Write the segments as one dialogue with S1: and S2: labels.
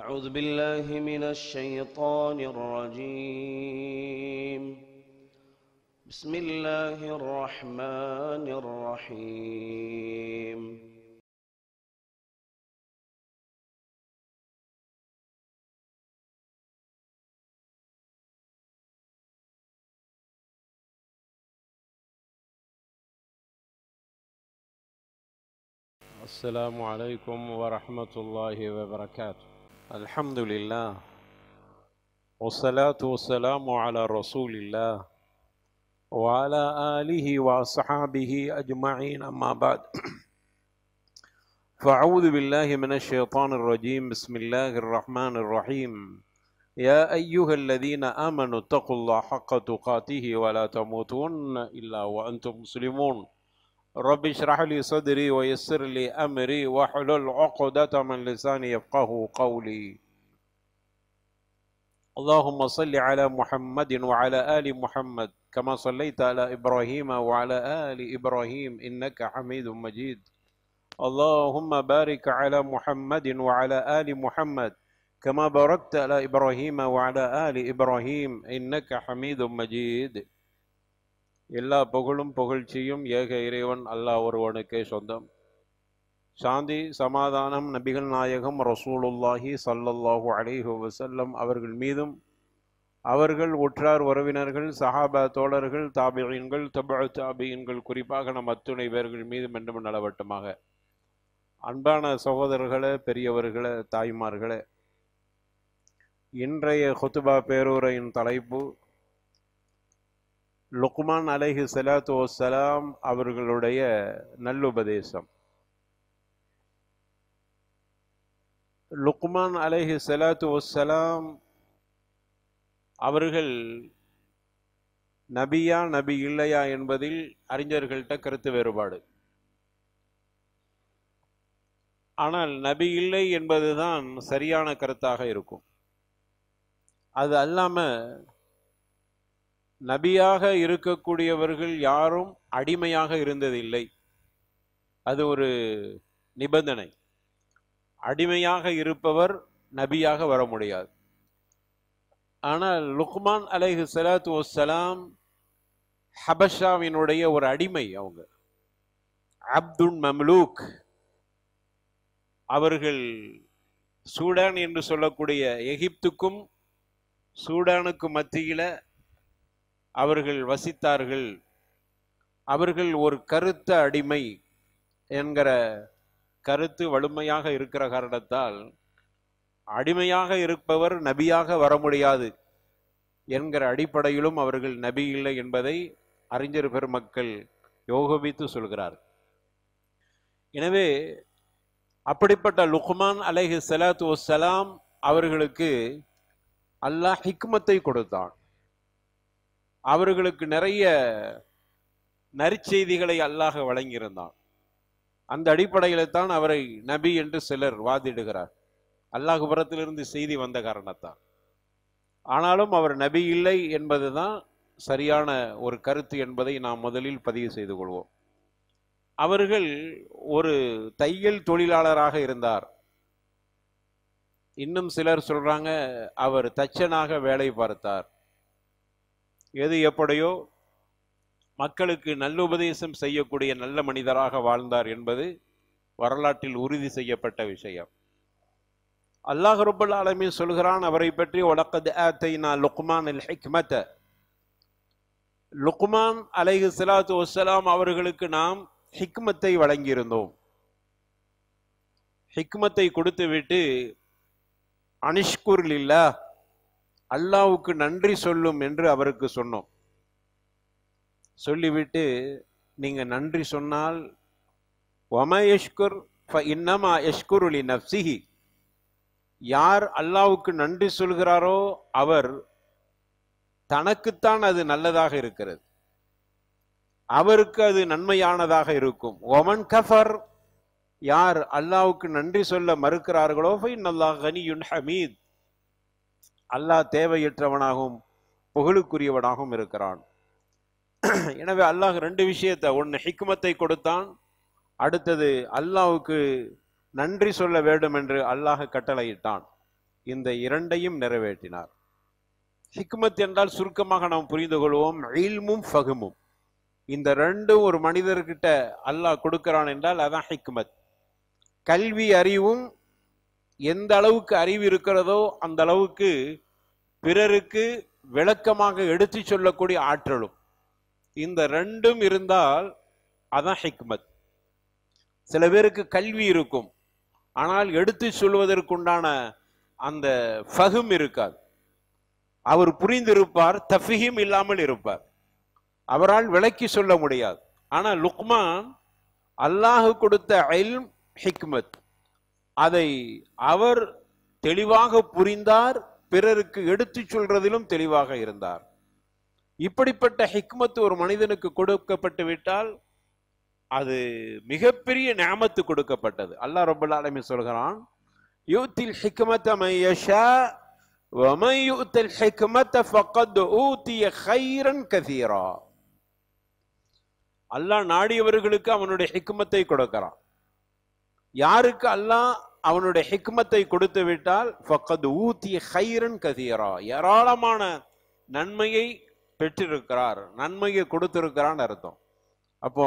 S1: أعوذ بالله من الشيطان الرجيم. بسم الله الرحمن الرحيم.
S2: السلام عليكم ورحمة الله وبركاته. الحمد لله والصلاة والسلام على رسول الله وعلى آله وأصحابه أجمعين، أما بعد. فأعوذ بالله من الشيطان الرجيم. بسم الله الرحمن الرحيم. يا أيها الذين آمنوا اتقوا الله حق تقاته ولا تموتن إلا وأنتم مسلمون. رب اشرح لي صدري ويسر لي أمري واحلل عقدة من لساني يفقه قولي. اللهم صل على محمد وعلى آل محمد كما صليت على إبراهيم وعلى آل إبراهيم إنك حميد مجيد. اللهم بارك على محمد وعلى آل محمد كما باركت على إبراهيم وعلى آل إبراهيم إنك حميد مجيد. எல்லா புகழும் புகழ்ச்சியும் ஏக இறைவன் அல்லாஹ் ஒருவனுக்கே சொந்தம். சாந்தி சமாதானம் நபிகள் நாயகம் ரசூலுல்லாஹி ஸல்லல்லாஹு அலைஹி வஸல்லம் அவர்கள் மீதும், அவர்கள் உற்றார் உறவினர்கள், சஹாபா தோழர்கள், தாபிஈன்கள், தபு தாபிஈன்கள், குறிப்பாக நம் அத்துணை பேர்கள் மீதும் என்றும் நிலவட்டுமாக. அன்பான சகோதரர்களே, பெரியவர்களே, தாய்மார்களே, இன்றைய குத்பா பேருரையின் தலைப்பு லுக்மான் அலைஹி ஸலாத்து வஸ்ஸலாம் அவர்களுடைய நல்லுபதேசம். லுக்மான் அலைஹி ஸலாத்து வஸ்ஸலாம் அவர்கள் நபியா நபி இல்லையா என்பதில் அறிஞர்கள்ட்ட கருத்து வேறுபாடு. ஆனால் நபி இல்லை என்பதுதான் சரியான கருத்தாக இருக்கும். அது அல்லாம நபியாக இருக்கக்கூடியவர்கள் யாரும் அடிமையாக இருந்ததில்லை. அது ஒரு நிபந்தனை. அடிமையாக இருப்பவர் நபியாக வர முடியாது. ஆனால் லுக்மான் அலைஹி ஸலாத்து வஸ்ஸலாம் ஹபஷாவினுடைய ஒரு அடிமை. அவங்க அப்துல் மம்லூக். அவர்கள் சூடான் என்று சொல்லக்கூடிய எகிப்துக்கும் சூடானுக்கும் மத்தியில அவர்கள் வசித்தார்கள். அவர்கள் ஒரு கருத்த அடிமை என்கிற கருத்து வலிமையாக இருக்கிற காரணத்தால் அடிமையாக இருப்பவர் நபியாக வர முடியாது என்கிற அடிப்படையிலும் அவர்கள் நபி இல்லை என்பதை அறிஞர் பெருமக்கள் யோகபித்து சொல்கிறார். எனவே அப்படிப்பட்ட லுக்மான் அலைஹி ஸலாத்து வஸ்ஸலாம் அவர்களுக்கு அல்லாஹ் ஹிக்மத்தை கொடுத்தான். அவர்களுக்கு நிறைய நற்செய்திகளை அல்லாஹ் வழங்கியிருந்தான். அந்த அடிப்படையில தான் அவரை நபி என்று சிலர் வாதிடுகிறார், அல்லாஹ் புறத்திலிருந்து செய்தி வந்த காரணத்தான். ஆனாலும் அவர் நபி இல்லை என்பதுதான் சரியான ஒரு கருத்து என்பதை நாம் முதலில் பதிவு செய்து கொள்வோம். அவர்கள் ஒரு தையல் தொழிலாளராக இருந்தார். இன்னும் சிலர் சொல்றாங்க அவர் தச்சனாக வேலை பார்த்தார். எது எப்படியோ மக்களுக்கு நல்லுபதேசம் செய்யக்கூடிய நல்ல மனிதராக வாழ்ந்தார் என்பது வரலாற்றில் உறுதி செய்யப்பட்ட விஷயம். அல்லாஹ் ரப்பல் ஆலமீன் சொல்கிறான் அவரை பற்றி, வலக்கத் ஆத்தைனா லுக்மானல் ஹிக்மத. லுக்மான் அலைஹி ஸலாத்து வஸ்ஸலாம் அவர்களுக்கு நாம் ஹிக்மத்தை வழங்கியிருந்தோம். ஹிக்மத்தை கொடுத்து விட்டு அனிஷ்குர் லில்லாஹ், அல்லாஹ்வுக்கு நன்றி சொல்லும் என்று அவருக்கு சொன்னோம். சொல்லிவிட்டு நீங்க நன்றி சொன்னால் வமா யஷ்குர் ஃபஇன்னமா யஷ்குரு லிநஃப்ஸிஹி, யார் அல்லாஹ்வுக்கு நன்றி சொல்கிறாரோ அவர் தனக்குத்தான் அது நல்லதாக இருக்கிறது, அவருக்கு அது நன்மையானதாக இருக்கும். ஒமன் கஃபர், யார் அல்லாஹ்வுக்கு நன்றி சொல்ல மறுக்கிறார்களோ ஃபஇன்னல்லாஹ் கனியுன் ஹமீத், அல்லாஹ் தேவையற்றவனாகவும் புகழுக்குரியவனாகவும் இருக்கிறான். எனவே அல்லாஹ் ரெண்டு விஷயத்தை, ஒன்று ஹிக்மத்தை கொடுத்தான், அடுத்தது அல்லாஹ்வுக்கு நன்றி சொல்ல வேண்டும் என்று அல்லாஹ் கட்டளையிட்டான். இந்த இரண்டையும் நிறைவேற்றினார். ஹிக்மத் என்றால் சுருக்கமாக நாம் புரிந்து கொள்வோம், இல்மும் ஃபஹ்மும். இந்த ரெண்டும் ஒரு மனிதர்கிட்ட அல்லாஹ் கொடுக்கிறான் என்றால் அதான் ஹிக்மத். கல்வி அறிவும் எந்த அளவுக்கு அறிவு இருக்கிறதோ அந்த அளவுக்கு பிறருக்கு விளக்கமாக எடுத்து சொல்லக்கூடிய ஆற்றலும், இந்த ரெண்டும் இருந்தால் அதான் ஹிக்மத். சில பேருக்கு கல்வி இருக்கும், ஆனால் எடுத்து சொல்வதற்குண்டான அந்த ஃபஹ்ம் இருக்காது. அவர் புரிந்திருப்பார், தஃபீம் இல்லாமல் இருப்பார், அவரால் விளக்கி சொல்ல முடியாது. ஆனால் லுக்மான் அல்லாஹ் கொடுத்த இல்ம் ஹிக்மத், அதை அவர் தெளிவாக புரிந்தார், பிறருக்கு எடுத்து சொல்றதிலும் தெளிவாக இருந்தார். இப்படிப்பட்ட ஹிக்மத் ஒரு மனிதனுக்கு கொடுக்கப்பட்டு விட்டால் அது மிகப்பெரிய நிஅமத்து கொடுக்கப்பட்டது. அல்லாஹ் ரப்பல் ஆலமீன் சொல்கிறான், யூத்தில் ஹிக்மத மன் யஷா வ மன் யூத்தில் ஹிக்மத ஃபக்கத் ஊதிய கைரன் கஸீரா. அல்லாஹ் நாடியவர்களுக்கு அவனுடைய ஹிக்மத்தை கொடுக்கிறான். யாருக்கு அல்லாஹ் அவனுடைய ஹிக்மத்தை கொடுத்து விட்டால் ஃபக்கத் ஊதிய கைரன் கஸீரா, ஏராளமான நன்மையை பெற்றிருக்கிறார், நன்மையை கொடுத்திருக்கிறான் அர்த்தம். அப்போ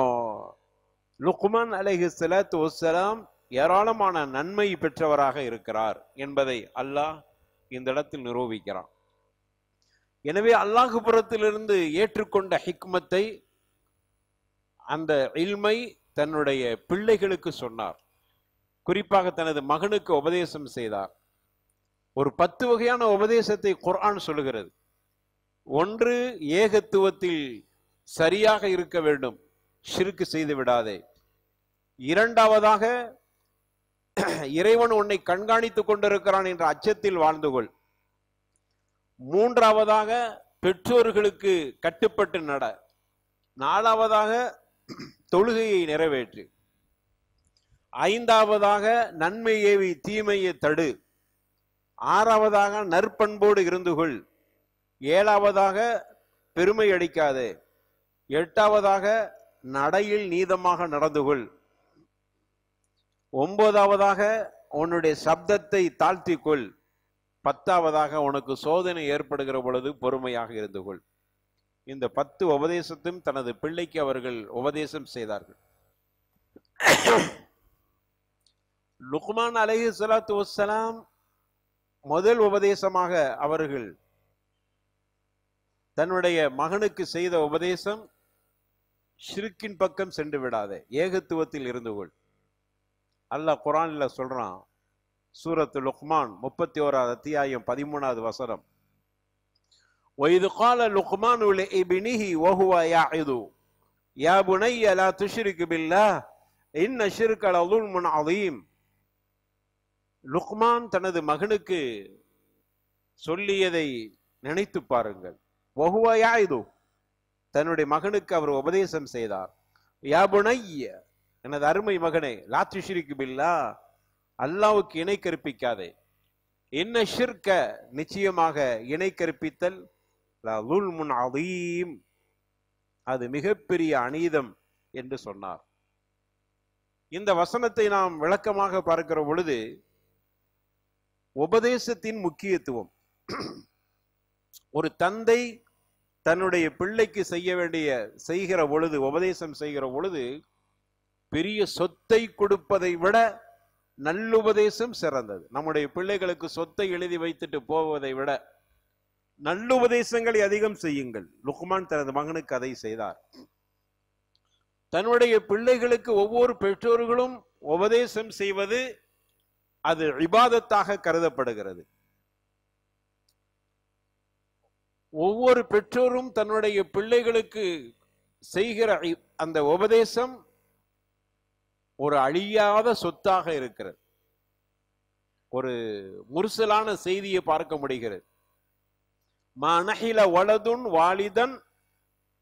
S2: லுக்மான் அலைஹிஸ்ஸலாத்து வஸ்ஸலாம் ஏராளமான நன்மை பெற்றவராக இருக்கிறார் என்பதை அல்லாஹ் இந்த இடத்தில் நிரூபிக்கிறான். எனவே அல்லாஹ் புறத்திலிருந்து ஏற்றுக்கொண்ட ஹிக்மத்தை, அந்த இல்மை தன்னுடைய பிள்ளைகளுக்கு சொன்னார். குறிப்பாக தனது மகனுக்கு உபதேசம் செய்தார். ஒரு 10 வகையான உபதேசத்தை குர்ஆன் சொல்லுகிறது. ஒன்று, ஏகத்துவத்தில் சரியாக இருக்க வேண்டும், ஷிர்க் செய்து விடாதே. இரண்டாவதாக, இறைவன் உன்னை கண்காணித்துக் கொண்டிருக்கிறான் என்ற அச்சத்தில் வாழ்ந்து கொள். மூன்றாவதாக, பெற்றோர்களுக்கு கட்டுப்பட்டு நட. நாலாவதாக, தொழுகையை நிறைவேற்று. ஐந்தாவதாக, நன்மை ஏவி தீமையை தடு. ஆறாவதாக, நற்பண்போடு இருந்து கொள். ஏழாவதாக, பெருமை அடிக்காதே. எட்டாவதாக, நடையில் நீதமாக நடந்து கொள். ஒன்பதாவதாக, உன்னுடைய சப்தத்தை தாழ்த்தி கொள். பத்தாவதாக, உனக்கு சோதனை ஏற்படுகிற பொழுது பொறுமையாக இருந்து கொள். இந்த 10 உபதேசத்தையும் தனது பிள்ளைக்கு அவர்கள் உபதேசம் செய்தார்கள். லுக்மான் அலைஹிஸ்ஸலாத்து வஸ்ஸலாம் முதல் உபதேசமாக அவர்கள் தன்னுடைய மகனுக்கு செய்த உபதேசம், ஷிர்கின் பக்கம் சென்று விடாதே, ஏகத்துவத்தில் இருந்து கொள். அல்லாஹ் குர்ஆன்ல சொல்றான், சூரத்து லுக்மான் 31வது அத்தியாயம் 13வது வசனம், وَإِذْ قَالَ لُقْمَانُ لِابْنِهِ وَهُوَ يَعِظُهُ يَا بُنَيَّ لَا تُشْرِكْ بِاللَّهِ إِنَّ الشِّرْكَ لَظُلْمٌ عَظِيمٌ. லுக்மான் தனது மகனுக்கு சொல்லியதை நினைத்து பாருங்கள். وَهُوَ يَعِظُهُ, தன்னுடைய மகனுக்கு அவர் உபதேசம் செய்தார். யா புனைய, எனது அருமை மகனே, லா துஷ்ரிக் பில்லாஹ், அல்லாஹ்வுக்கு இணை கற்பிக்காதே. இன்ன ஷிர்க, நிச்சயமாக இணை கற்பித்தல், லظுல்முன் அதீம், அது மிகப்பெரிய அநீதம் என்று சொன்னார். இந்த வசனத்தை நாம் விளக்கமாக பார்க்கிற பொழுது உபதேசத்தின் முக்கியத்துவம், ஒரு தந்தை தன்னுடைய பிள்ளைக்கு செய்கிற பொழுது, உபதேசம் செய்கிற பொழுது, பெரிய சொத்தை கொடுப்பதை விட நல்லுபதேசம் சிறந்தது. நம்முடைய பிள்ளைகளுக்கு சொத்தை எழுதி வைத்துட்டு போவதை விட நல்லுபதேசங்களை அதிகம் செய்யுங்கள். லுக்மான் தனது மகனுக்கு அதை செய்தார். தன்னுடைய பிள்ளைகளுக்கு ஒவ்வொரு பெற்றோர்களும் உபதேசம் செய்வது அது இபாதத்தாக கருதப்படுகிறது. ஒவ்வொரு பெற்றோரும் தன்னுடைய பிள்ளைகளுக்கு செய்கிற அந்த உபதேசம் ஒரு அழியாத சொத்தாக இருக்கிறது. ஒரு முர்சலான செய்தியை பார்க்க முடிகிறது. மா நஹில வலதுன் வாலிதன்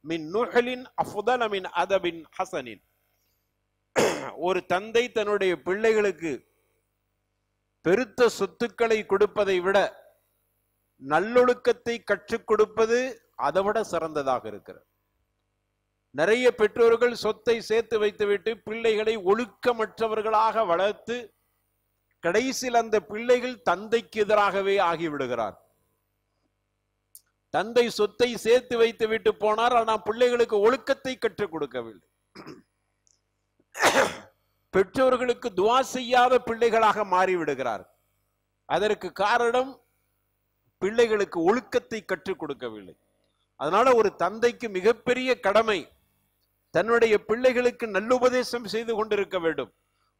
S2: மின் நுஹலின் அஃதல மின் அதபின் ஹசனின். ஒரு தந்தை தன்னுடைய பிள்ளைகளுக்கு பெருத்த சொத்துக்களை கொடுப்பதை விட நல்லொழுக்கத்தை கற்றுக் கொடுப்பது அதை விட சிறந்ததாக இருக்கிறது. நிறைய பெற்றோர்கள் சொத்தை சேர்த்து வைத்துவிட்டு பிள்ளைகளை ஒழுக்கமற்றவர்களாக வளர்த்து கடைசியில் அந்த பிள்ளைகள் தந்தைக்கு எதிராகவே ஆகிவிடுகிறார். தந்தை சொத்தை சேர்த்து வைத்து விட்டு போனார், ஆனால் பிள்ளைகளுக்கு ஒழுக்கத்தை கற்றுக் கொடுக்கவில்லை. பெற்றோர்களுக்கு துவா செய்யாத பிள்ளைகளாக மாறிவிடுகிறார். அதற்கு காரணம் பிள்ளைகளுக்கு ஒழுக்கத்தை கற்றுக் கொடுக்கவில்லை. அதனால ஒரு தந்தைக்கு மிகப்பெரிய கடமை தன்னுடைய பிள்ளைகளுக்கு நல்லுபதேசம் செய்து கொண்டிருக்க வேண்டும்.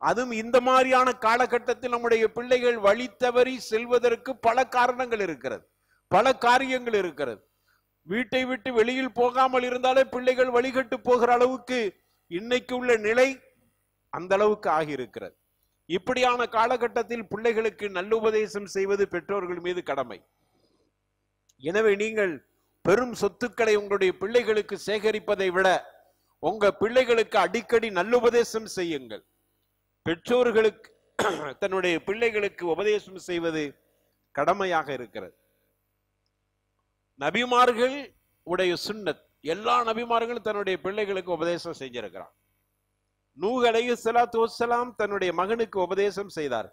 S2: அதுவும் இந்த மாதிரியான காலகட்டத்தில் நம்முடைய பிள்ளைகள் வழி தவறி செல்வதற்கு பல காரணங்கள் இருக்கிறது, பல காரியங்கள் இருக்கிறது. வீட்டை விட்டு வெளியில் போகாமல் இருந்தாலே பிள்ளைகள் வழிகட்டு போகிற அளவுக்கு இன்னைக்கு உள்ள நிலை அந்த அளவுக்கு ஆகியிருக்கிறது. இப்படியான காலகட்டத்தில் பிள்ளைகளுக்கு நல்லுபதேசம் செய்வது பெற்றோர்கள் மீது கடமை. எனவே நீங்கள் பெரும் சொத்துக்களை உங்களுடைய பிள்ளைகளுக்கு சேகரிப்பதை விட உங்க பிள்ளைகளுக்கு அடிக்கடி நல்லுபதேசம் செய்யுங்கள். பெற்றோர்களுக்கு தன்னுடைய பிள்ளைகளுக்கு உபதேசம் செய்வது கடமையாக இருக்கிறது. நபிமார்கள் உடைய சுன்னத், எல்லா நபிமார்களும் தன்னுடைய பிள்ளைகளுக்கு உபதேசம் செஞ்சிருக்கிறார். நூஹ் அலைஹிஸ்ஸலாத்து வஸ்ஸலாம் தன்னுடைய மகனுக்கு உபதேசம் செய்தார்.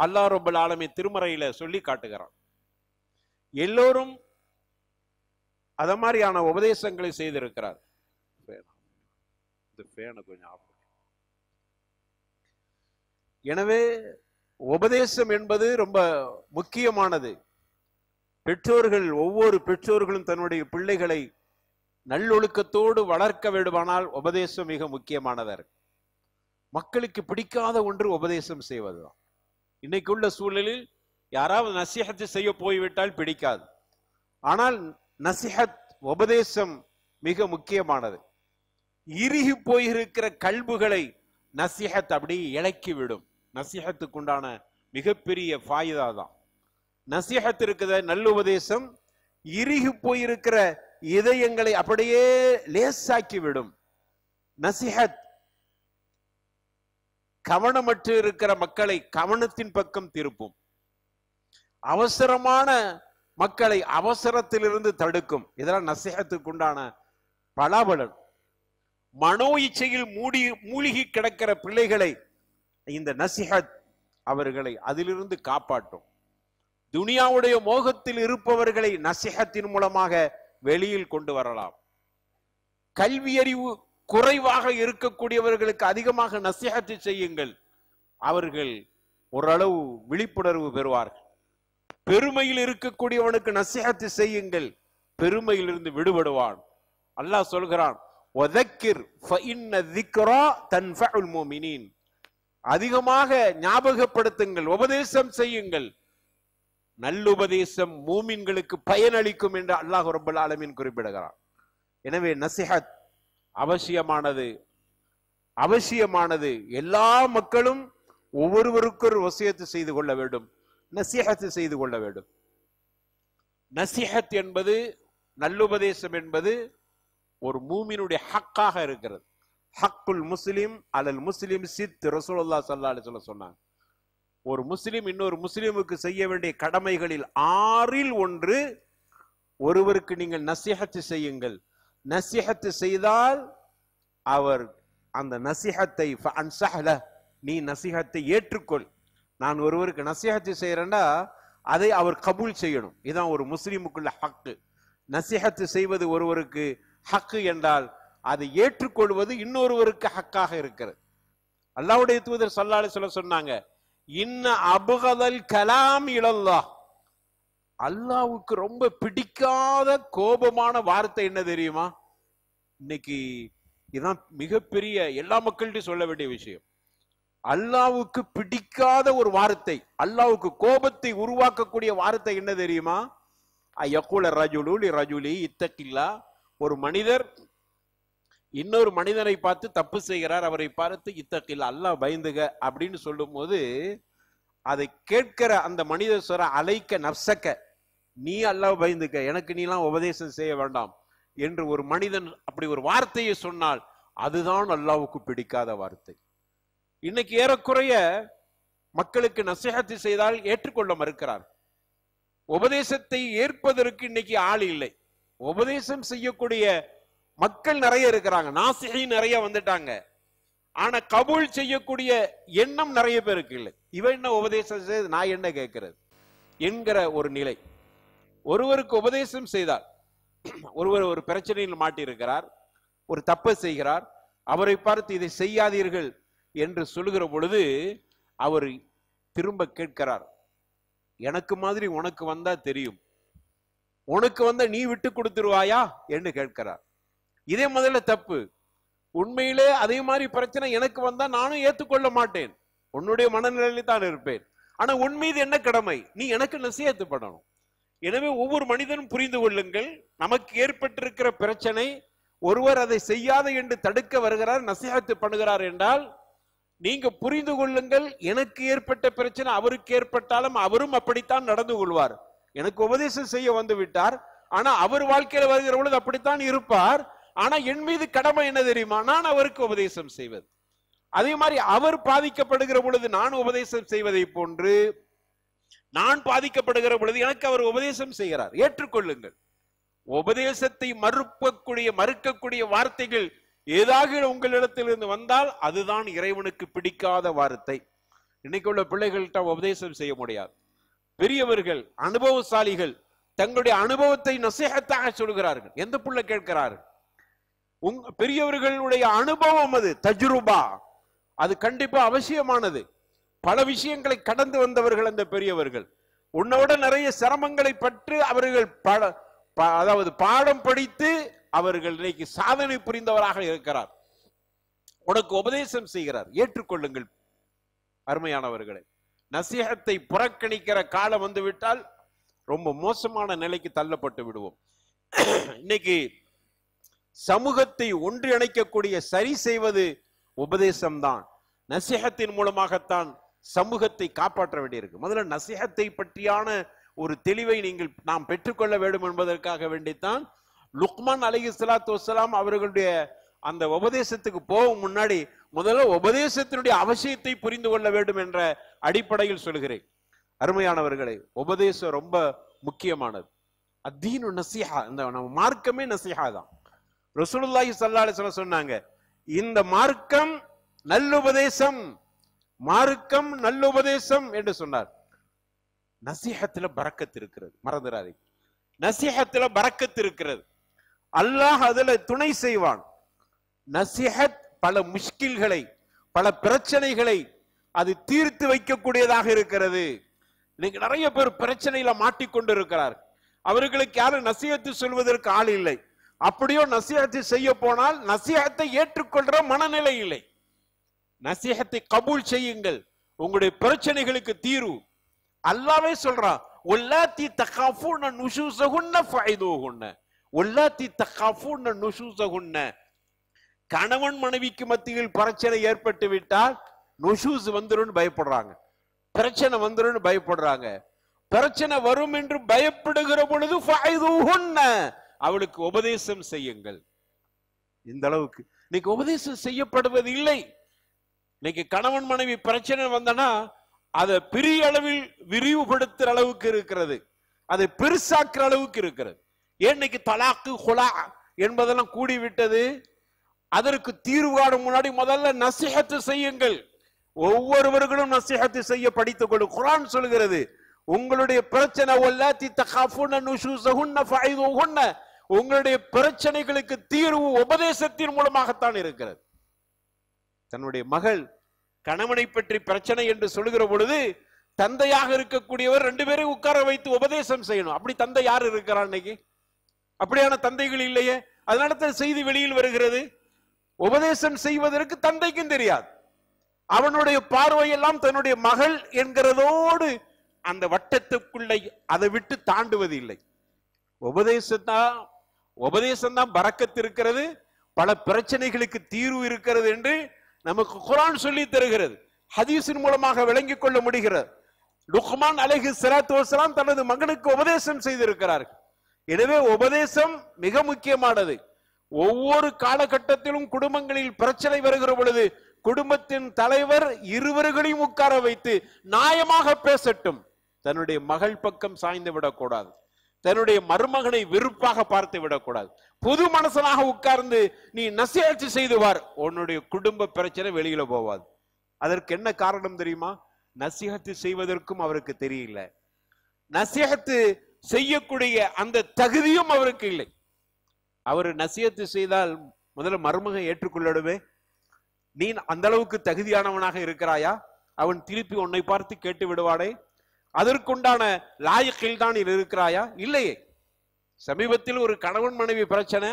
S2: அல்லாஹ் ரப்பல் ஆலமீன் திருமறையில சொல்லி காட்டுகிறான். எல்லோரும் அத மாதிரியான உபதேசங்களை செய்திருக்கிறார். எனவே உபதேசம் என்பது ரொம்ப முக்கியமானது. பெற்றோர்கள், ஒவ்வொரு பெற்றோர்களும் தன்னுடைய பிள்ளைகளை நல்லொழுக்கத்தோடு வளர்க்க வேண்டுமானால் உபதேசம் மிக முக்கியமானதா. மக்களுக்கு பிடிக்காத ஒன்று உபதேசம் செய்வதுதான். இன்னைக்கு உள்ள சூழலில் யாராவது நசிஹத் செய்ய போய்விட்டால் பிடிக்காது. ஆனால் நசிஹத், உபதேசம் மிக முக்கியமானது. இறுகி போயிருக்கிற கல்புகளை நசிஹத் அப்படி இலக்கிவிடும். நசிஹத்துக்குண்டான மிகப்பெரிய ஃபாயிதா தான் நசிஹத் இருக்குத. நல்லுபதேசம் இறுகி போயிருக்கிற இதயங்களை அப்படியே லேசாக்கி விடும். நசிஹத் கவனமற்று இருக்கிற மக்களை கவனத்தின் பக்கம் திருப்பும். அவசரமான மக்களை அவசரத்திலிருந்து தடுக்கும். இதெல்லாம் நசிஹத்துக்குண்டான பலாபலன். மனோ இச்சையில் மூழ்கி கிடக்கிற பிள்ளைகளை இந்த நசிஹத் அவர்களை அதிலிருந்து காப்பாற்றும். துனியாவுடைய மோகத்தில் இருப்பவர்களை நசிஹத்தின் மூலமாக வெளியில் கொண்டு வரலாம். கல்வி அறிவு குறைவாக இருக்கக்கூடியவர்களுக்கு அதிகமாக நசிஹத் செய்யுங்கள். அவர்கள் ஓரளவு விழிப்புணர்வு பெறுவார்கள். பெருமையில் இருக்கக்கூடியவனுக்கு நசிஹத் செய்யுங்கள், பெருமையிலிருந்து விடுபடுவான். அல்லாஹ் சொல்கிறான், வதக்கிர் ஃபஇன்ன ذிக்ரா தன்ஃபஉல் முஃமினீன். அதிகமாக ஞாபகப்படுத்துங்கள், உபதேசம் செய்யுங்கள். நல்லுபதேசம் மூமின்களுக்கு பயனளிக்கும் என்று அல்லாஹ் ரப்பல் ஆலமீன் குறிப்பிடுகிறான். எனவே நசிஹத் அவசியமானது, அவசியமானது. எல்லா மக்களும் ஒவ்வொருவருக்கும் வசியத்து செய்து கொள்ள வேண்டும், நசிஹத் செய்து கொள்ள வேண்டும். நசிஹத் என்பது, நல்லுபதேசம் என்பது ஒரு மூமினுடைய ஹக்காக இருக்கிறது. ஹக்குல் முஸ்லிம் அலல் முஸ்லிம் சித் ரசூலுல்லாஹ் ஸல்லல்லாஹு அலைஹி வஸல்லம் சொன்னாங்க. ஒரு முஸ்லிம் இன்னொரு முஸ்லிமுக்கு செய்ய வேண்டிய கடமைகளில் 6இல் 1 ஒருவருக்கு நீங்கள் நசிஹத் செய்யுங்கள். நசிஹத் செய்தால் அவர் அந்த நசிஹத்தை நீ நசிஹத்தை ஏற்றுக்கொள். நான் ஒருவருக்கு நசிஹத் செய்யறேன்னா அதை அவர் கபூல் செய்யணும். இதுதான் ஒரு முஸ்லிமுக்குள்ள ஹக்கு. நசிஹத் செய்வது ஒருவருக்கு ஹக்கு என்றால் அதை ஏற்றுக்கொள்வது இன்னொருவருக்கு ஹக்காக இருக்கிறது. அல்லாஹ்வுடைய தூதர் ஸல்லல்லாஹு அலைஹி வஸல்லம் சொன்னாங்க, இன்ன அபகதல் கலாம் இலல்லாஹ். அல்லாஹ்வுக்கு ரொம்ப பிடிக்காத கோபமான வார்த்தை என்ன தெரியுமா? இன்னைக்கு இதுதான் மிகப்பெரிய எல்லா மக்கள்கிட்டையும் சொல்ல வேண்டிய விஷயம். அல்லாஹ்வுக்கு பிடிக்காத ஒரு வார்த்தை, அல்லாஹ்வுக்கு கோபத்தை உருவாக்கக்கூடிய வார்த்தை என்ன தெரியுமா? அயகுல ரஜுலு லி ரஜுலி இத்தகில்லா. ஒரு மனிதர் இன்னொரு மனிதனை பார்த்து தப்பு செய்கிறார், அவரை பார்த்து இத்தகில்லா, அல்லாஹ் பயந்துக அப்படின்னு சொல்லும் போது அதை கேட்கிற அந்த மனிதர் சொல்ற, அலைக்க நப்சக்க, நீ அல்லாஹ் பயந்துக்க, எனக்கு நீலாம் உபதேசம் செய்ய வேண்டாம் என்று ஒரு மனிதன் அப்படி ஒரு வார்த்தையை சொன்னால் அதுதான் அல்லாஹ்வுக்கு பிடிக்காத வார்த்தை. இன்னைக்கு ஏறக்குறைய மக்களுக்கு நசிஹத் செய்தால் ஏற்றுக்கொள்ள மறுக்கிறார். உபதேசத்தை ஏற்பதற்கு இன்னைக்கு ஆள் இல்லை. உபதேசம் செய்யக்கூடிய மக்கள் நிறைய இருக்கிறாங்க, நாசிஹி நிறைய வந்துட்டாங்க. ஆனா கபூல் செய்யக்கூடிய எண்ணம் நிறைய பேருக்கு இல்லை. இவன் என்ன உபதேசம் செய்து நான் என்ன கேட்கிறது என்கிற ஒரு நிலை. ஒருவருக்கு உபதேசம் செய்தார், ஒருவர் ஒரு பிரச்சனையில் மாட்டியிருக்கிறார், ஒரு தப்பை செய்கிறார், அவரை பார்த்து இதை செய்யாதீர்கள் என்று சொல்லுகிற பொழுது அவர் திரும்ப கேட்கிறார், எனக்கு மாதிரி உனக்கு வந்தா தெரியும், உனக்கு வந்தா நீ விட்டு கொடுத்துருவாயா என்று கேட்கிறார். இதே முதல்ல தப்பு. உண்மையிலே அதே மாதிரி பிரச்சனை எனக்கு வந்தா நானும் ஏற்றுக்கொள்ள மாட்டேன், உன்னுடைய மனநிலையில தான் இருப்பேன். ஆனா உன் மீது என்ன கடமை, நீ எனக்கு நசிஹத்து பண்ணணும். எனவே ஒவ்வொரு மனிதனும் புரிந்து கொள்ளுங்கள், நமக்கு ஏற்பட்டிருக்கிற பிரச்சனை ஒருவர் அதை செய்யாத என்று தடுக்க வருகிறார், நசிஹத்து பண்ணுகிறார் என்றால் நீங்க புரிந்து கொள்ளுங்கள், எனக்கு ஏற்பட்ட பிரச்சனை அவருக்கு ஏற்பட்டாலும் அவரும் அப்படித்தான் நடந்து கொள்வார். எனக்கு உபதேசம் செய்ய வந்து விட்டார், ஆனா அவர் வாழ்க்கையில வருகிற பொழுது அப்படித்தான் இருப்பார். ஆனா என் மீது கடமை என்ன தெரியுமா, நான் அவருக்கு உபதேசம் செய்வது. அதே மாதிரி அவர் பாதிக்கப்படுகிற பொழுது நான் உபதேசம் செய்வதை போன்று நான் பாதிக்கப்படுகிற பொழுது எனக்கு அவர் உபதேசம் செய்கிறார். ஏற்றுக்கொள்ளுங்கள். உபதேசத்தை மறுக்கக்கூடிய வார்த்தைகள் ஏதாக உங்களிடத்திலிருந்து வந்தால் அதுதான் இறைவனுக்கு பிடிக்காத வார்த்தை. இன்னைக்கு உள்ள பிள்ளைகள்கிட்ட உபதேசம் செய்ய முடியாது. பெரியவர்கள் அனுபவசாலிகள் தங்களுடைய அனுபவத்தை நசீஹத்தாக சொல்கிறார்கள். எந்த புள்ள கேட்கிறார்கள்? பெரியவர்களுடைய அனுபவம், அது தஜ்ருபா, அது கண்டிப்பா அவசியமானது. பல விஷயங்களை கடந்து வந்தவர்கள் அந்த பெரியவர்கள். உன்னோட நிறைய சிரமங்களை பற்றி அவர்கள் அதாவது பாடம் படித்து அவர்கள் இன்னைக்கு சாதனை புரிந்தவராக இருக்கிறார். உனக்கு உபதேசம் செய்கிறார். ஏற்றுக்கொள்ளுங்கள் அருமையானவர்களை. நசீஹத்தை புறக்கணிக்கிற காலம் வந்துவிட்டால் ரொம்ப மோசமான நிலைக்கு தள்ளப்பட்டு விடுவோம். இன்னைக்கு சமூகத்தை ஒன்றிணைக்கக்கூடிய சரி செய்வது உபதேசம்தான். நசீஹத்தின் மூலமாகத்தான் சமூகத்தை காப்பாற்ற வேண்டியிருக்கு. முதல்ல நசீஹத்தை பற்றியான ஒரு தெளிவை நாம் பெற்றுக்கொள்ள வேண்டும் என்பதற்காக வேண்டித்தான் லுக்மான் அலைஹிஸ்ஸலாத்து வஸ்ஸலாம் அவர்களுடைய அந்த உபதேசத்துக்கு போகும் முன்னாடி முதல்ல உபதேசத்தினுடைய அவசியத்தை புரிந்து கொள்ள வேண்டும் என்ற அடிப்படையில் சொல்கிறேன். அருமையானவர்களே, உபதேசம் ரொம்ப முக்கியமானது. அத்தீனு நசீஹா, இந்த நம்ம மார்க்கமே நசீஹா தான். ரசூலுல்லாஹி ஸல்லல்லாஹு அலைஹி வஸல்லம் சொன்னாங்க, இந்த மார்க்கம் நல்லுபதேசம், மார்க்கம் நல்லுபதேசம் என்று சொன்னார். நசீஹத்துல பரக்கத் இருக்கிறது, மறந்துடாதீங்க. நசீஹத்துல பரக்கத் இருக்கிறது. அல்லாஹ் அதுல துணை செய்வான். நசீஹத் பல முஷ்கில்களை, பல பிரச்சனைகளை அது தீர்த்து வைக்கக்கூடியதாக இருக்கிறது. இன்னைக்கு நிறைய பேர் பிரச்சனையில மாட்டிக்கொண்டு இருக்கிறார். அவர்களுக்கு யாரும் நசீஹத்து சொல்வதற்கு ஆள் இல்லை. அப்படியோ நசீஹத்து செய்ய போனால் நசீஹத்தை ஏற்றுக்கொள்ற மனநிலை இல்லை. நசீஹத்தை கபூல் செய்யுங்கள், உங்களுடைய பிரச்சனைகளுக்கு தீர்வு. அல்லாஹ்வே சொல்றான், வல்லாத்தி தகாஃபூன நுஷூஸஹுன்ன ஃபஐதுஹுன்ன, வல்லாத்தி தகாஃபூன நுஷூஸஹுன்ன. கணவன் மனைவிக்கு மத்தியில் பிரச்சனை ஏற்பட்டு விட்டால் நுஷூஸ் வந்துரும் பயப்படுறாங்க, பிரச்சனை வந்துரும் பயப்படுறாங்க. பிரச்சனை வரும் என்று பயப்படுகிற பொழுது ஃபஐதுஹுன்ன, அவளுக்கு உபதேசம் செய்யுங்கள். இந்த அளவுக்கு இன்னைக்கு உபதேசம் செய்யப்படுவது இல்லை. இன்னைக்கு கணவன் மனைவி பிரச்சனை வந்தனா அதை பெரிய அளவில் விரிவுபடுத்துற அளவுக்கு இருக்கிறது, அதை பெருசாக்குற அளவுக்கு இருக்கிறது. ஏன் இன்னைக்கு தலாக்கு ஹுலா என்பதெல்லாம் கூடிவிட்டது. அதற்கு தீர்வு காணும் முன்னாடி முதல்ல நசீஹத்து செய்யுங்கள். ஒவ்வொருவர்களும் நசீஹத்து செய்ய படித்துக் கொள்ளும். குர்ஆன் சொல்கிறது, உங்களுடைய பிரச்சனை வல்லாத்தி தகாஃபூன நுஷூஸஹுன்ன ஃபஐதுஹுன்ன, உங்களுடைய பிரச்சனைகளுக்கு தீர்வு உபதேசத்தின் மூலமாகத்தான் இருக்கிறது. தன்னுடைய மகள் கணவனை பற்றி பிரச்சனை என்று சொல்லுகிற பொழுது தந்தையாக இருக்கக்கூடியவர் ரெண்டு பேரையும் உட்கார வைத்து உபதேசம் செய்யணும். அப்படி தந்தை யார் இருக்கிறார் இன்னைக்கு? அப்படியான தந்தைகள் இல்லையே. அதனால தான் செய்தி வெளியில் வருகிறது. உபதேசம் செய்வதற்கு தந்தைக்கும் தெரியாது. அவனுடைய பார்வையெல்லாம் தன்னுடைய மகள் என்கிறதோடு அந்த வட்டத்துக்குள்ளே அதை விட்டு தாண்டுவது இல்லை. உபதேசம் தான் பரக்கத்து இருக்கிறது, பல பிரச்சனைகளுக்கு தீர்வு இருக்கிறது என்று நமக்கு குர்ஆன் சொல்லி தருகிறது. ஹதீஸின் மூலமாக விளங்கிக் கொள்ள முடிகிறது. லுக்மான் அலைஹிஸ்ஸலாத்து வஸ்ஸலாம் தனது மகனுக்கு உபதேசம் செய்திருக்கிறார்கள். எனவே உபதேசம் மிக முக்கியமானது. ஒவ்வொரு காலகட்டத்திலும் குடும்பங்களில் பிரச்சனை வருகிற பொழுது குடும்பத்தின் தலைவர் இருவர்களையும் உட்கார வைத்து நியாயமாக பேசட்டும். தன்னுடைய மகள் பக்கம் சாய்ந்து விடக்கூடாது, தன்னுடைய மருமகனை வெறுப்பாக பார்த்து விடக்கூடாது. பொது மனசனாக உட்கார்ந்து நீ நசீஹத் செய்துவார், உன்னுடைய குடும்ப பிரச்சனை வெளியில போவாது. அதற்கு என்ன காரணம் தெரியுமா? நசீஹத் செய்வதற்கும் அவருக்கு தெரியல, நசீஹத் செய்யக்கூடிய அந்த தகுதியும் அவருக்கு இல்லை. அவர் நசீஹத் செய்தால் முதல்ல மருமகன் ஏற்றுக்கொள்ளடுவே, நீ அந்த அளவுக்கு தகுதியானவனாக இருக்கிறாயா, அவன் திருப்பி உன்னை பார்த்து கேட்டு விடுவானே, அதற்குண்டான லாயக்கில் தான் இருக்கிறாயா? இல்லையே. சமீபத்தில் ஒரு கணவன் மனைவி பிரச்சனை,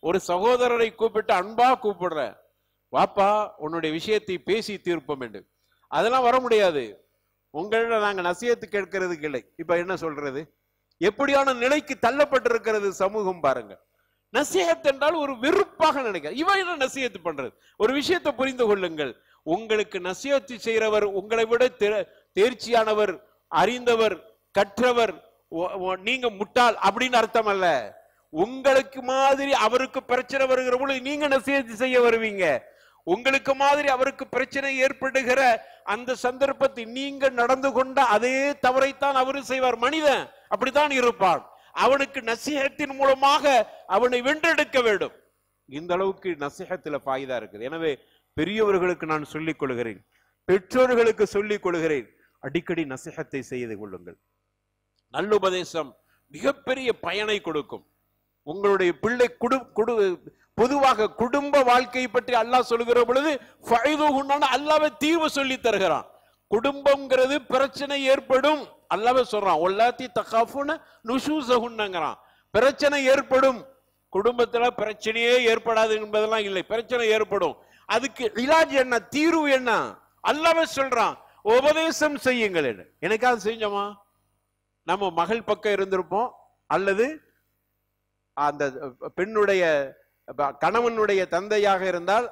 S2: ஒரு சகோதரரை கூப்பிட்டு அன்பா கூப்பிடுற, வாப்பா உன்னுடைய விஷயத்தை பேசி தீர்ப்போம் என்று. அதெல்லாம் வர முடியாது, உங்கள நாங்க நசீஹத் கேட்கறதுக்கு இல்லை. இப்ப என்ன சொல்றது? எப்படியான நிலைக்கு தள்ளப்பட்டிருக்கிறது சமூகம் பாருங்க. நசீஹத் என்றால் ஒரு வெறுப்பாக நினைக்க, இவன் என்ன நசீஹத் பண்றது? ஒரு விஷயத்தை புரிந்து கொள்ளுங்கள், உங்களுக்கு நசீஹத் செய்கிறவர் உங்களை விட தேர்ச்சியானவர், அறிந்தவர், கற்றவர், நீங்க முட்டாள் அப்படின்னு அர்த்தம் அல்ல. உங்களுக்கு மாதிரி அவருக்கு பிரச்சனை வருகிற பொழுது நீங்க நசீஹத் செய்ய வருவீங்க. உங்களுக்கு மாதிரி அவருக்கு பிரச்சனை ஏற்படுகிற அந்த சந்தர்ப்பத்தை நீங்க நடந்து கொண்ட அதே தவறைத்தான் அவரு செய்வார். மனிதன் அப்படித்தான் இருப்பான். அவனுக்கு நசீஹத்தின் மூலமாக அவனை வென்றெடுக்க வேண்டும். இந்த அளவுக்கு நசீஹத்துல ஃபாயிதா இருக்குது. எனவே பெரியவர்களுக்கு நான் சொல்லிக் கொள்கிறேன், பெற்றோர்களுக்கு சொல்லிக் கொள்கிறேன், அடிக்கடி நசீஹத்தை செய்து கொள்ளுங்கள். நல்லுபதேசம் மிகப்பெரிய பயனை கொடுக்கும். உங்களுடைய பிள்ளை பொதுவாக குடும்ப வாழ்க்கையை பற்றி அல்லாஹ் சொல்லுகிற பொழுது அல்லாஹ்வே தீர்வு சொல்லி தருகிறான். குடும்பம்ங்கிறது பிரச்சனை ஏற்படும், அல்லாஹ்வே சொல்றான், ஒல்லாத்தி தகாஃபுன நுஷூஸஹுன்னங்கறான். பிரச்சனை ஏற்படும், குடும்பத்துல பிரச்சனையே ஏற்படாது என்பதெல்லாம் இல்லை, பிரச்சனை ஏற்படும். அதுக்கு இலாஜ் என்ன, தீர்வு என்ன? அல்லாஹ்வே சொல்றான், உபதேசம் செய்யுங்கள். எனக்காவது செஞ்சோமா? நம்ம மகள் பக்கம் இருந்திருப்போம், அல்லது அந்த பெண்ணுடைய கணவனுடைய தந்தையாக இருந்தால்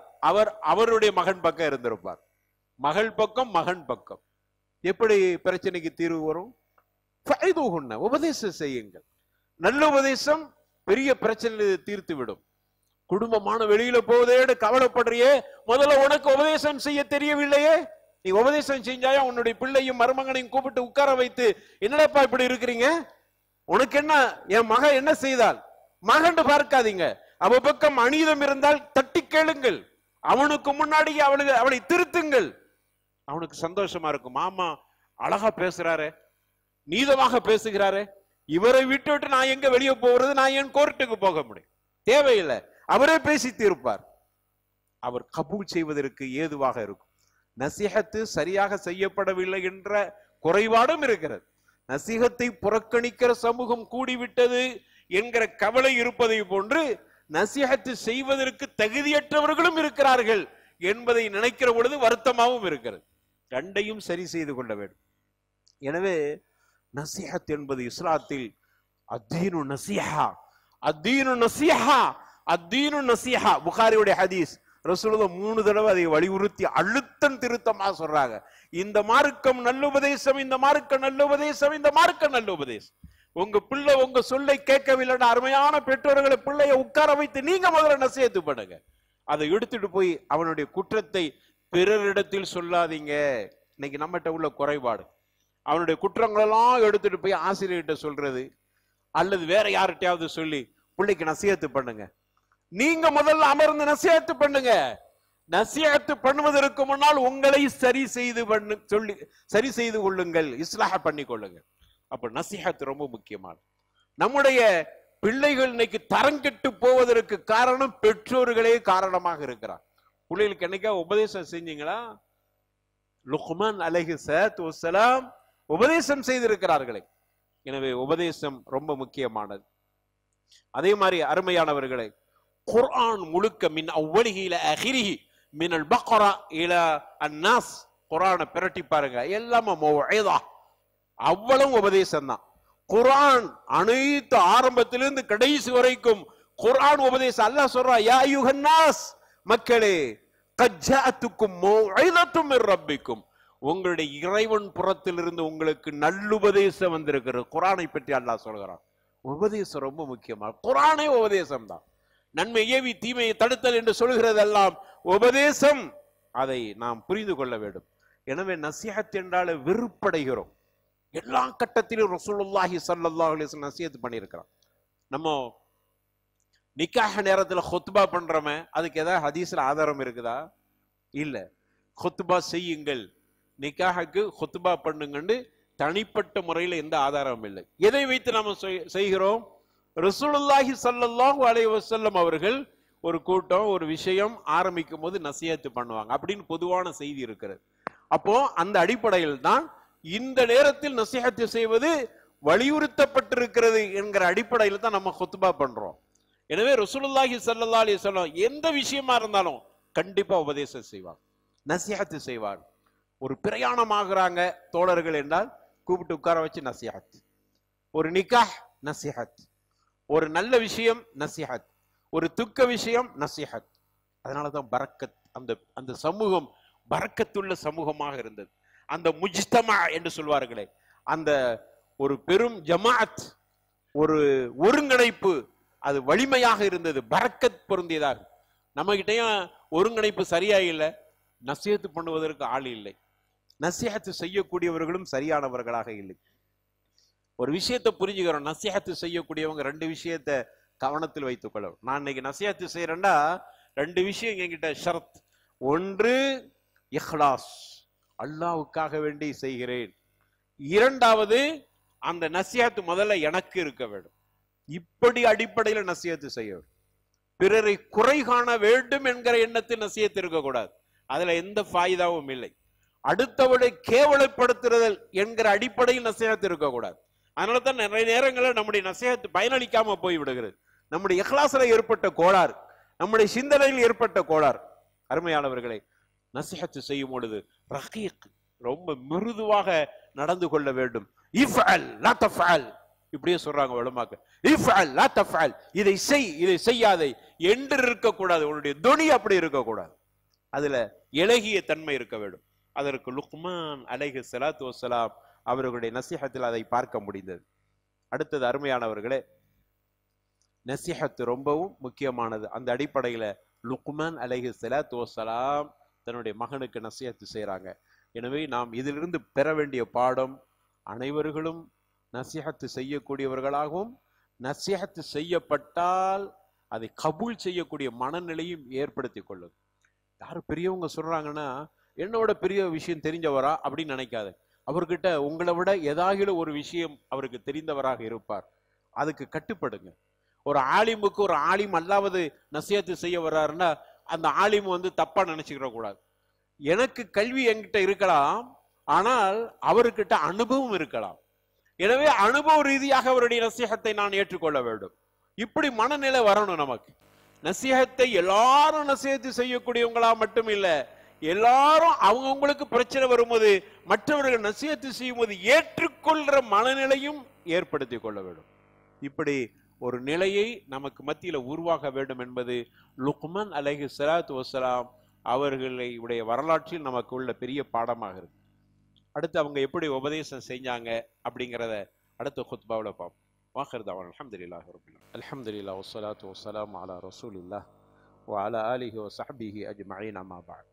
S2: அவருடைய மகன் பக்கம் இருந்திருப்பார். மகள் பக்கம் மகன் பக்கம். எப்படி பிரச்சனைக்கு தீர்வு வரும்? உபதேசம் செய்யுங்கள். நல்ல உபதேசம் பெரிய பிரச்சனை தீர்த்து விடும். குடும்பமான வெளியில போவதேடு கவலைப்படுறியே, முதல்ல உனக்கு உபதேசம் செய்ய தெரியவில்லையே. நீ உபதேசம் செஞ்சாயா உன்னுடைய பிள்ளையும் மருமகனையும் கூப்பிட்டு உட்கார வைத்து, என்னடப்பா இப்படி இருக்கிறீங்க, உனக்கு என்ன, என் மகன் என்ன செய்தால், மகன் பார்க்காதீங்க. அவ பக்கம் அநீதம் இருந்தால் தட்டி கேளுங்கள், அவனுக்கு முன்னாடி அவளை திருத்துங்கள். அவனுக்கு சந்தோஷமா இருக்கும், மாமா அழகா பேசுறாரு, நீதமாக பேசுகிறாரு, இவரை விட்டு விட்டு நான் எங்க வெளியே போகிறது, நான் என் கோர்ட்டுக்கு போக முடியும், தேவையில்லை, அவரே பேசி தீர்ப்பார். அவர் கபூல் செய்வதற்கு ஏதுவாக இருக்கும். நசீஹத்து சரியாக செய்யப்படவில்லை என்ற குறைபாடும் இருக்கிறது. நசீஹத்தை புறக்கணிக்கிற சமூகம் கூடிவிட்டது என்கிற கவலை இருப்பதை போன்று நசீஹத்து செய்வதற்கு தகுதியற்றவர்களும் இருக்கிறார்கள் என்பதை நினைக்கிற பொழுது வருத்தமாகவும் இருக்கிறது. ரெண்டையும் சரி செய்து கொள்ள வேண்டும். எனவே நசீஹத் என்பது இஸ்லாத்தில் அத்தீனு நசீஹா, அத்தீனு நசீஹா, அத்தீனு நசீஹா. புகாரியுடைய ஹதீஸ், ரசூலுல்லாஹ் 3 தடவை அதை வலியுறுத்தி அழுத்தம் திருத்தமா சொல்றாங்க. இந்த மார்க்கம் நல்லுபதேசம், இந்த மார்க்கம் நல்லுபதேசம், இந்த மார்க்கம் நல்லுபதேசம். உங்க பிள்ளை உங்க சொல்லை கேட்கவில்லைன்னா அருமையான பெற்றோர்களை பிள்ளைய உட்கார வைத்து நீங்க முதல்ல நசீஹத் பண்ணுங்க. அதை எடுத்துட்டு போய் அவனுடைய குற்றத்தை பிறரிடத்தில் சொல்லாதீங்க. இன்னைக்கு நம்மகிட்ட உள்ள குறைபாடு, அவனுடைய குற்றங்களெல்லாம் எடுத்துட்டு போய் ஆசிரியர்கிட்ட சொல்றது, அல்லது வேற யார்கிட்டயாவது சொல்லி பிள்ளைக்கு நசீஹத் பண்ணுங்க. நீங்க முதல்ல அமர்ந்து நசீஹத் பண்ணுங்க. நசீஹத் பண்ணுவதற்கு முன்னால் உங்களை சரி செய்து கொள்ளுங்கள், இஸ்லாஹ் பண்ணி கொள்ளுங்கள். அப்ப நசீஹத் ரொம்ப முக்கியமானது. நம்முடைய பிள்ளைகள் இன்னைக்கு தரங்கெட்டு போவதற்கு காரணம் பெற்றோர்களே காரணமாக இருக்கிறார். பிள்ளைகளுக்கு என்னைக்கா உபதேசம் செஞ்சீங்களா? லுக்மான் அலைஹிஸ்ஸலாத்து வஸ்ஸலாம் உபதேசம் செய்திருக்கிறார்களே. எனவே உபதேசம் ரொம்ப முக்கியமானது. அதே மாதிரி அருமையானவர்களே, குர்ஆன் முழுக்க மின் அவ்வலிஹி இலா ஆகிரிஹி மினல் பக்ரா இலா அன்னாஸ், குர்ஆனை பிரட்டி பாருங்க, எல்லாமே மௌஇதா, அவ்வளவு உபதேசம் தான். குர்ஆன் அனைத்து ஆரம்பத்திலிருந்து கடைசி வரைக்கும் குர்ஆன் உபதேசம். அல்லாஹ் சொல்றான், யா அய்யுஹன்னாஸ், மக்களே, கத் ஜாஅத்துக்கும் மௌஇதத்தும் மிர் ரப்பிக்கும், உங்களுடைய இறைவன் புறத்திலிருந்து உங்களுக்கு நல்லுபதேசம் வந்திருக்கிறது. குர்ஆனை பற்றி அல்லாஹ் சொல்கிறான். உபதேசம் ரொம்ப முக்கியமான, குர்ஆனே உபதேசம் தான். நன்மை ஏவி தீமையை தடுத்தல் என்று சொல்கிறதெல்லாம் உபதேசம். அதை நாம் புரிந்து கொள்ள வேண்டும். எனவே நசீஹத் என்றால் வெறுப்படைகிறோம். எல்லா கட்டத்திலும் ரசூலுல்லாஹி ஸல்லல்லாஹு அலைஹி வஸல்லம் நசிஹத் பண்ணியிருக்கிறான். நம்ம நிக்காஹ் நேரத்துல ஹுத்பா பண்றோமே, அதுக்கு ஏதாவது ஹதீஸ்ல ஆதாரம் இருக்குதா? இல்ல. ஹுத்பா செய்யுங்கள், நிக்காஹுக்கு ஹுத்பா பண்ணுங்கன்னு தனிப்பட்ட முறையில எந்த ஆதாரமும் இல்லை. எதை வைத்து நாம செய்கிறோம்? ரசூலுல்லாஹி ஸல்லல்லாஹு அலைஹி வஸல்லம் அவர்கள் ஒரு கூட்டம் ஒரு விஷயம் ஆரம்பிக்கும் போது நசிஹத் பண்ணுவாங்க அப்படின்னு பொதுவான செய்தி இருக்கிறது. அப்போ அந்த அடிப்படையில் தான் இந்த நேரத்தில் நசிஹத் செய்வது வலியுறுத்தப்பட்டிருக்கிறது என்கிற அடிப்படையில் தான் நம்ம ஹுத்பா பண்றோம். எனவே ரசூலுல்லாஹி ஸல்லல்லாஹு அலைஹி வஸல்லம் எந்த விஷயமா இருந்தாலும் கண்டிப்பா உபதேசம் செய்வார், நசிஹத் செய்வார். ஒரு பிரயாணமாகறாங்க தோழர்கள் என்றால் கூப்பிட்டு உட்கார வச்சு நசிஹத், ஒரு நிக்காஹ் நசிஹத், ஒரு நல்ல விஷயம் நசிஹத், ஒரு துக்க விஷயம் நசிஹத். அதனாலதான் பரக்கத், அந்த சமூகம் பரக்கத்துள்ள சமூகமாக இருந்தது. அந்த முஜ்தமா என்று சொல்வார்களே, அந்த ஒரு பெரும் ஜமாஅத், ஒரு ஒருங்கிணைப்பு, அது வலிமையாக இருந்தது, பரக்கத் பொருந்தியதாக. நம்ம கிட்டையும் ஒருங்கிணைப்பு சரியா இல்லை, நசிஹத்து பண்ணுவதற்கு ஆள் இல்லை, நசிஹத்து செய்யக்கூடியவர்களும் சரியானவர்களாக இல்லை. ஒரு விஷயத்தை புரிஞ்சுக்கிறோம், நசிஹத்து செய்யக்கூடியவங்க ரெண்டு விஷயத்தை கவனத்தில் வைத்துக் கொள்ள. நான் இன்னைக்கு நசிஹத்து செய்யறேன்டா ரெண்டு விஷயம் என்கிட்ட ஷரத். ஒன்று இஹ்லாஸ், அல்லாஹ்வுக்காக வேண்டி செய்கிறேன். இரண்டாவது அந்த நசிஹத்து முதல்ல எனக்கு இருக்க வேண்டும். இப்படி அடிப்படையில் நசிஹத்து செய்ய வேண்டும். பிறரை குறை காண வேண்டும் என்கிற எண்ணத்தில் நசிஹத்து இருக்கக்கூடாது, அதுல எந்த ஃபாயிதாவும் இல்லை. அடுத்தவளை கேவலப்படுத்துதல் என்கிற அடிப்படையில் நசிஹத்து இருக்கக்கூடாது. அதனால தான் நிறைய நேரங்களில் நம்முடைய நசிஹத்து பயனளிக்காம போய் விடுகிறது. நம்முடைய இஹ்லாஸ்ல ஏற்பட்ட கோளாறு, நம்முடைய சிந்தனையில் ஏற்பட்ட கோளாறு. அருமையானவர்களை, நசிஹத்து செய்யும் பொழுது ரகீக், ரொம்ப மிருதுவாக நடந்து கொள்ள வேண்டும். இஃப்அல் லா தஃஅல், இப்படியே சொல்றாங்க உலமாக்கள். இஃப்அல் லா தஃஅல், இதை செய் இதை செய்யாதே என்று இருக்கக்கூடாது. உன்னுடைய துணி அப்படி இருக்கக்கூடாது, அதுல இலகிய தன்மை இருக்க வேண்டும். அதற்கு லுக்மான் அலைஹி ஸலாத்து வஸ்ஸலாம் அவர்களுடைய நசிஹத்தில் அதை பார்க்க முடிந்தது. அடுத்தது அருமையானவர்களே, நசிஹத் ரொம்பவும் முக்கியமானது. அந்த அடிப்படையில லுக்மான் அலைஹி ஸலாத்து வஸ்ஸலாம் தன்னுடைய மகனுக்கு நசிஹத்து செய்யறாங்க. எனவே நாம் இதிலிருந்து பெற வேண்டிய பாடம், அனைவர்களும் நசிஹத்து செய்யக்கூடியவர்களாகவும், நசிஹத்து செய்யப்பட்டால் அதை கபூல் செய்யக்கூடிய மனநிலையும் ஏற்படுத்தி கொள்ளும். யாரு பெரியவங்க சொல்றாங்கன்னா என்னோட பெரிய விஷயம் தெரிஞ்சவரா அப்படின்னு நினைக்காத. அவர்கிட்ட உங்களை விட ஏதாகிலும் ஒரு விஷயம் அவருக்கு தெரிந்தவராக இருப்பார், அதுக்கு கட்டுப்படுங்க. ஒரு ஆலிமுக்கு ஒரு ஆலிம் அல்லாவது நசிஹத்து செய்ய வர்றாருன்னா அந்த ஆலிம் தப்பா நினைச்சுக்கிற கூடாது. எனக்கு கல்வி என்கிட்ட இருக்கலாம், ஆனால் அவர்கிட்ட அனுபவம் இருக்கலாம். எனவே அனுபவ ரீதியாக அவருடைய நசிஹத்தை நான் ஏற்றுக்கொள்ள வேண்டும். இப்படி மனநிலை வரணும் நமக்கு. நசிஹத்தை எல்லாரும் நசிஹத்து செய்யக்கூடியவங்களா மட்டும் இல்ல, எல்லாரும் அவங்கவுங்களுக்கு பிரச்சனை வரும்போது மற்றவர்கள் நசிஹத்து செய்யும் போது ஏற்றுக்கொள்ற மனநிலையும் ஏற்படுத்தி கொள்ள வேண்டும். இப்படி ஒரு நிலையை நமக்கு மத்தியில உருவாக வேண்டும் என்பது லுக்மான் அலைஹி ஸலாத்து வஸ்ஸலாம் அவர்களுடைய வரலாற்றில் நமக்கு உள்ள பெரிய பாடமாக இருக்கு. அடுத்து அவங்க எப்படி உபதேசம் செஞ்சாங்க அப்படிங்கிறத அடுத்த குத்பாவில் பார்ப்போம். வாஹிர் தஅவானா அல்ஹம்துலில்லாஹி ரப்பில் ஆலமீன். அல்ஹம்துலில்லாஹ் வஸ்ஸலாத்து வஸ்ஸலாமு அலா ரசூலில்லாஹ் வ அலா ஆலிஹி வ ஸஹ்பிஹி அஜ்மஈன், அம்மா பஅத்.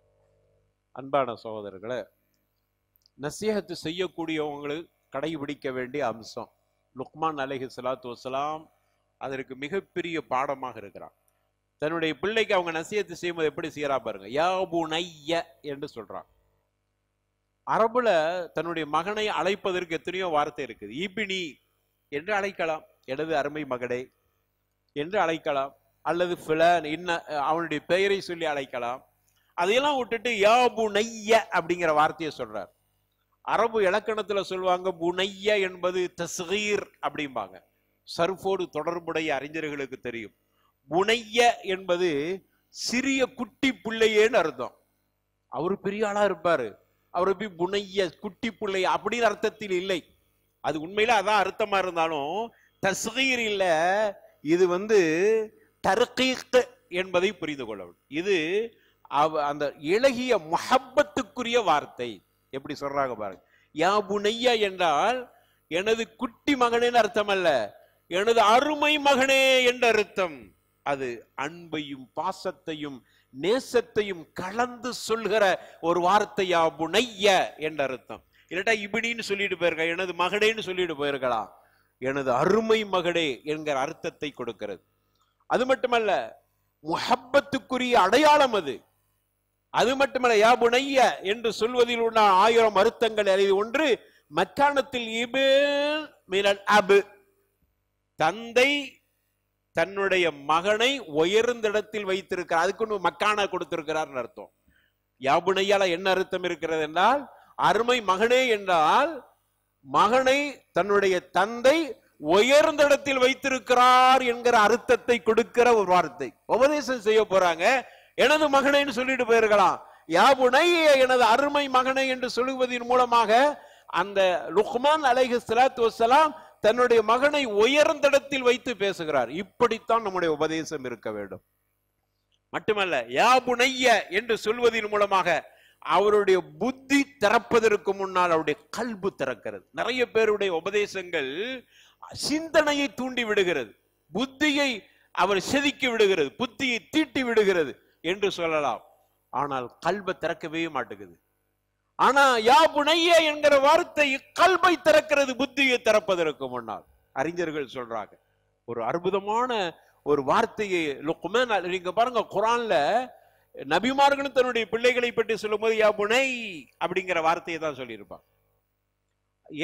S2: அன்பான சகோதரர்களே, நசிஹத்து செய்யக்கூடியவங்களுக்கு கடைபிடிக்க வேண்டிய அம்சம் லுக்மான் அலைஹி ஸலாத்து வஸ்ஸலாம் அதற்கு மிகப்பெரிய பாடமாக இருக்கிறார். தன்னுடைய பிள்ளைக்கு அவங்க நசிஹத்து செய்யும்போது எப்படி செய்யறா பாருங்க. யா புனைய என்று சொல்றான். அரபுல தன்னுடைய மகனை அழைப்பதற்கு எத்தனையோ வார்த்தை இருக்குது. இபினி என்று அழைக்கலாம், எனது அருமை மகனே என்று அழைக்கலாம், அல்லது ஃபிலான் இன்ன அவனுடைய பெயரை சொல்லி அழைக்கலாம். அதையெல்லாம் விட்டுட்டு யா புனைய அப்படிங்கிற வார்த்தையை சொல்றார். அரபு இலக்கணத்துல சொல்லுவாங்க, புனைய என்பது தஸ்கீர் அப்படிம்பாங்க. சர்ஃபோடு தொடர்புடைய அறிஞர்களுக்கு தெரியும். புனைய என்பது சிறிய குட்டி பிள்ளையேன்னு அர்த்தம். அவரு பெரிய ஆளா இருப்பாரு, அவரு போய் புனைய குட்டி பிள்ளை அப்படின்னு அர்த்தத்தில் இல்லை. அது உண்மையில அதான் அர்த்தமா இருந்தாலும் தஸ்கீர் இல்ல, இது தர்கீக் என்பதை புரிந்து கொள்ள வேண்டும். இது அந்த இலகிய முஹப்பத்துக்குரிய வார்த்தை. எப்படி சொல்றாங்க பாருங்க. யா புனையா என்றால் எனது குட்டி மகனேன்னு அர்த்தம் அல்ல, எனது அருமை மகனே என்ற அர்த்தம். அது அன்பையும் பாசத்தையும் நேசத்தையும் கலந்து சொல்கிற ஒரு வார்த்தை. யா புனைய என்ற அர்த்தம். இல்லாட்டா இபினின்னு சொல்லிட்டு போயிருக்கலாம், எனது மகனேன்னு சொல்லிட்டு போயிருக்கலாம். எனது அருமை மகனே என்கிற அர்த்தத்தை கொடுக்கிறது. அது மட்டுமல்ல, முஹப்பத்துக்குரிய அடையாளம் அது. அது மட்டுமல்ல, யா புனைய என்று சொல்வதில் உள்ள 1000 அர்த்தங்கள். அது ஒன்று, மக்கானத்தில் இபின் மினல் அபு, தந்தை தன்னுடைய மகனை உயர்ந்த இடத்தில் வைத்திருக்கிறார். அதுக்கு மக்கான கொடுத்திருக்கிறார் அர்த்தம். யாபுனையால என்ன அர்த்தம் இருக்கிறது என்றால், அருமை மகனே என்றால் மகனை தன்னுடைய தந்தை உயர்ந்த இடத்தில் வைத்திருக்கிறார் என்கிற அர்த்தத்தை கொடுக்கிற ஒரு வார்த்தை. உபதேசம் செய்ய போறாங்க, எனது மகனேன்னு சொல்லிட்டு போயிருக்கலாம். யாபுனைய, எனது அருமை மகனை என்று சொல்லுவதன் மூலமாக அந்த லுக்மான் அலைஹிஸ்ஸலாத்து வஸ்ஸலாம் தன்னுடைய மகனை உயர்ந்த இடத்தில் வைத்து பேசுகிறார். இப்படித்தான் நம்முடைய உபதேசம் இருக்க வேண்டும். மட்டுமல்ல, யா புனைய என்று சொல்வதன் மூலமாக அவருடைய புத்தி திறப்பதற்கு முன்னால் அவருடைய கல்பு திறக்கிறது. நிறைய பேருடைய உபதேசங்கள் சிந்தனையை தூண்டி விடுகிறது, புத்தியை அவர் செதுக்கி விடுகிறது, புத்தியை தீட்டி விடுகிறது என்று சொல்லலாம். ஆனால் கல்பை திறக்கவே மாட்டேங்குது. ஆனா யா புனைய என்கிற வார்த்தை கல்பை திறக்கிறது, புத்தியை திறப்பதற்கு முன்னால். அறிஞர்கள் சொல்றாங்க, ஒரு அற்புதமான ஒரு வார்த்தையை லுக்மான், நீங்க பாருங்க குர்ஆன்ல நபிமார்களும் தன்னுடைய பிள்ளைகளை பற்றி சொல்லும் போது யா புனை அப்படிங்கிற வார்த்தையை தான் சொல்லியிருப்பாங்க.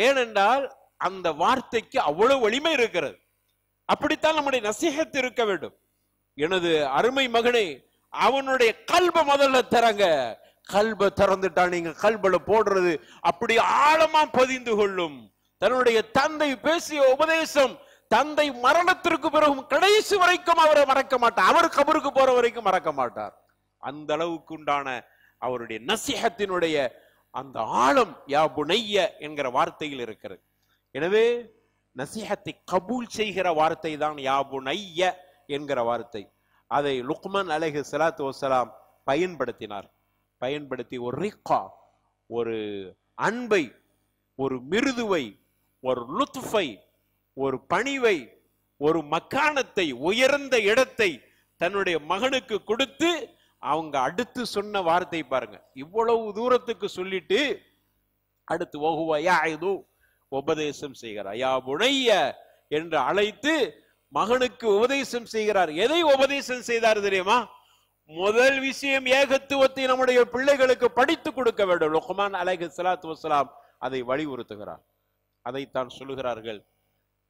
S2: ஏனென்றால் அந்த வார்த்தைக்கு அவ்வளவு வலிமை இருக்கிறது. அப்படித்தான் நம்முடைய நசீஹத் இருக்க வேண்டும். எனது அருமை மகனே, அவனுடைய கல்பை முதல்ல திறங்க. கல்பை திறந்துட்டா நீங்க கல்பல போடுறது அப்படி ஆழமா பதிந்து கொள்ளும். தன்னுடைய தந்தை பேசிய உபதேசம் தந்தை மரணத்திற்கு பிறகு கடைசி வரைக்கும் அவரை மறக்க மாட்டார். அவர் கபருக்கு போற வரைக்கும் மறக்க மாட்டார். அந்த அளவுக்கு உண்டான அவருடைய நசீஹத்தினுடைய அந்த ஆழம் யா புனைய என்கிற வார்த்தையில் இருக்கிறது. எனவே நசீஹத்தை கபூல் செய்கிற வார்த்தை தான் யா புனைய என்கிற வார்த்தை. அதை லுக்மான் அலைஹிஸ்ஸலாத்து வஸ்ஸலாம் பயன்படுத்தினார். பயன்படுத்தி ஒரு ரிக்கா, ஒரு அன்பை, ஒரு மிருதுவை, ஒரு லுத்ஃபை, ஒரு பணிவை, ஒரு மக்கானத்தை, உயர்ந்த இடத்தை தன்னுடைய மகனுக்கு கொடுத்து அவங்க அடுத்து சொன்ன வார்த்தை பாருங்க. இவ்வளவு தூரத்துக்கு சொல்லிட்டு அடுத்து உபதேசம் செய்கிறார். யா புனைய என்று அழைத்து மகனுக்கு உபதேசம் செய்கிறார். எதை உபதேசம் செய்தார் தெரியுமா? முதல் விஷயம், ஏகத்துவத்தை நம்முடைய பிள்ளைகளுக்கு படித்து கொடுக்க வேண்டும். லுக்மான் அலைஹிஸ்ஸலாத்து வஸ்ஸலாம் அதை வலியுறுத்துகிறார். அதைத்தான் சொல்லுகிறார்கள்,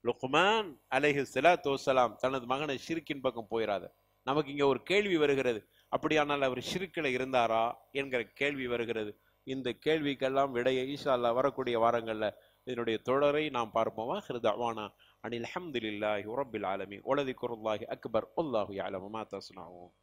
S2: லுக்மான் அலைஹிஸ்ஸலாத்து வஸ்ஸலாம் தனது மகனை ஷிர்கின் பக்கம் போயிடாத. நமக்கு இங்க ஒரு கேள்வி வருகிறது, அப்படியானால் அவர் ஷிர்கில இருந்தாரா என்கிற கேள்வி வருகிறது. இந்த கேள்விக்கெல்லாம் விடையை இன்ஷா அல்லாஹ் வரக்கூடிய வாரங்கள்ல இதனுடைய தொடரை நாம் பார்ப்போம். ஹிருதவானா அனில் அல்ஹம்துலில்லாஹி ரப்பில் ஆலமீன் வலதிக்ருல்லாஹி அக்பர் வல்லாஹு யஅலமு மா தஸ்னஊன்.